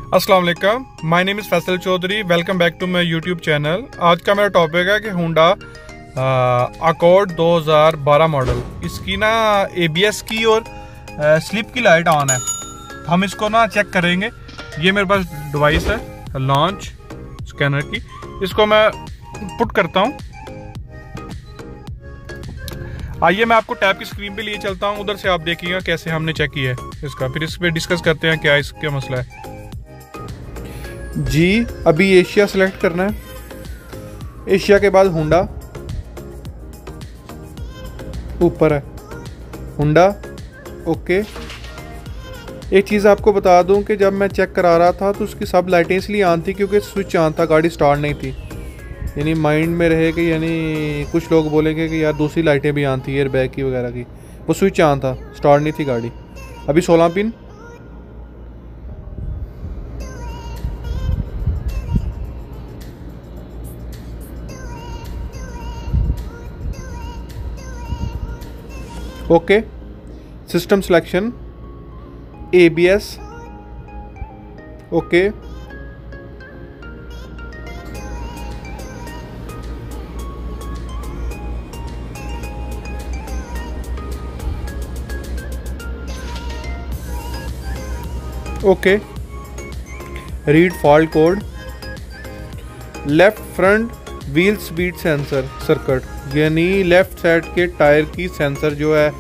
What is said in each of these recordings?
अस्सलाम वालेकुम, my name is Faisal Chaudhary. Welcome back to my YouTube channel. आज का मेरा टॉपिक है कि होंडा अकॉर्ड 2012 मॉडल, इसकी ना ABS की और स्लिप की लाइट ऑन है। हम इसको ना चेक करेंगे। ये मेरे पास डिवाइस है लॉन्च स्कैनर की, इसको मैं पुट करता हूँ। आइए मैं आपको टैब की स्क्रीन पे लिए चलता हूँ, उधर से आप देखिएगा कैसे हमने चेक किया है इसका, फिर इस पे डिस्कस करते हैं क्या इसका मसला है। जी अभी एशिया सेलेक्ट करना है, एशिया के बाद होंडा ऊपर है, होंडा ओके। एक चीज़ आपको बता दूं कि जब मैं चेक करा रहा था तो उसकी सब लाइटें इसलिए ऑन थी क्योंकि स्विच ऑन था, गाड़ी स्टार्ट नहीं थी। यानी माइंड में रहे कि यानी कुछ लोग बोलेंगे कि यार दूसरी लाइटें भी ऑन थी एयर बैग की वगैरह की, वो स्विच ऑन था, स्टार्ट नहीं थी गाड़ी। अभी 16 pin okay. System selection ABS okay. Okay, read fault code, left front wheel speed sensor circuit, यानी लेफ्ट साइड के टायर की सेंसर जो है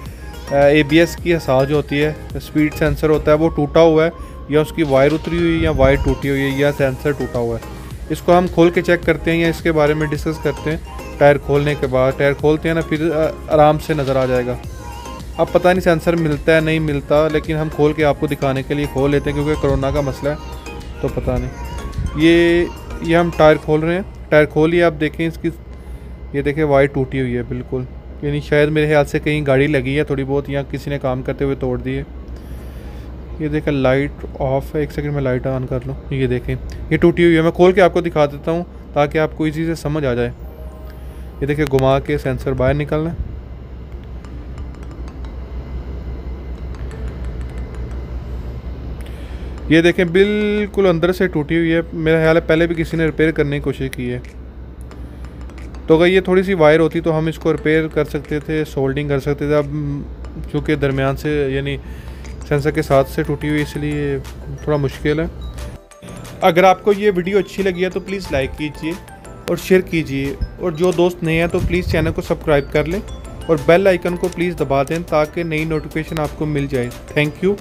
ABS की हसाज होती है, स्पीड सेंसर होता है, वो टूटा हुआ है, या उसकी वायर उतरी हुई है या वायर टूटी हुई है या सेंसर टूटा हुआ है। इसको हम खोल के चेक करते हैं या इसके बारे में डिस्कस करते हैं। टायर खोलने के बाद, टायर खोलते हैं ना, फिर आराम से नज़र आ जाएगा। अब पता नहीं सेंसर मिलता है नहीं मिलता, लेकिन हम खोल के आपको दिखाने के लिए खोल लेते हैं क्योंकि कोरोना का मसला है तो पता नहीं। ये हम टायर खोल रहे हैं, टायर खोलिए, आप देखें इसकी, ये देखें वायर टूटी हुई है बिल्कुल, यानी शायद मेरे ख्याल से कहीं गाड़ी लगी है थोड़ी बहुत, या किसी ने काम करते हुए तोड़ दी है। ये देखें लाइट ऑफ है, एक सेकंड में लाइट ऑन कर लो। ये देखें ये टूटी हुई है, मैं खोल के आपको दिखा देता हूँ ताकि आपको इसी से समझ आ जाए। ये देखें घुमा के सेंसर बाहर निकलना है। ये देखें बिल्कुल अंदर से टूटी हुई है, मेरा ख्याल है पहले भी किसी ने रिपेयर करने की कोशिश की है। तो अगर ये थोड़ी सी वायर होती तो हम इसको रिपेयर कर सकते थे, सोल्डिंग कर सकते थे। अब चूँकि दरमियान से यानी सेंसर के साथ से टूटी हुई, इसलिए थोड़ा मुश्किल है। अगर आपको ये वीडियो अच्छी लगी है तो प्लीज़ लाइक कीजिए और शेयर कीजिए, और जो दोस्त नए हैं तो प्लीज़ चैनल को सब्सक्राइब कर लें और बेल आइकन को प्लीज़ दबा दें ताकि नई नोटिफिकेशन आपको मिल जाए। Thank you.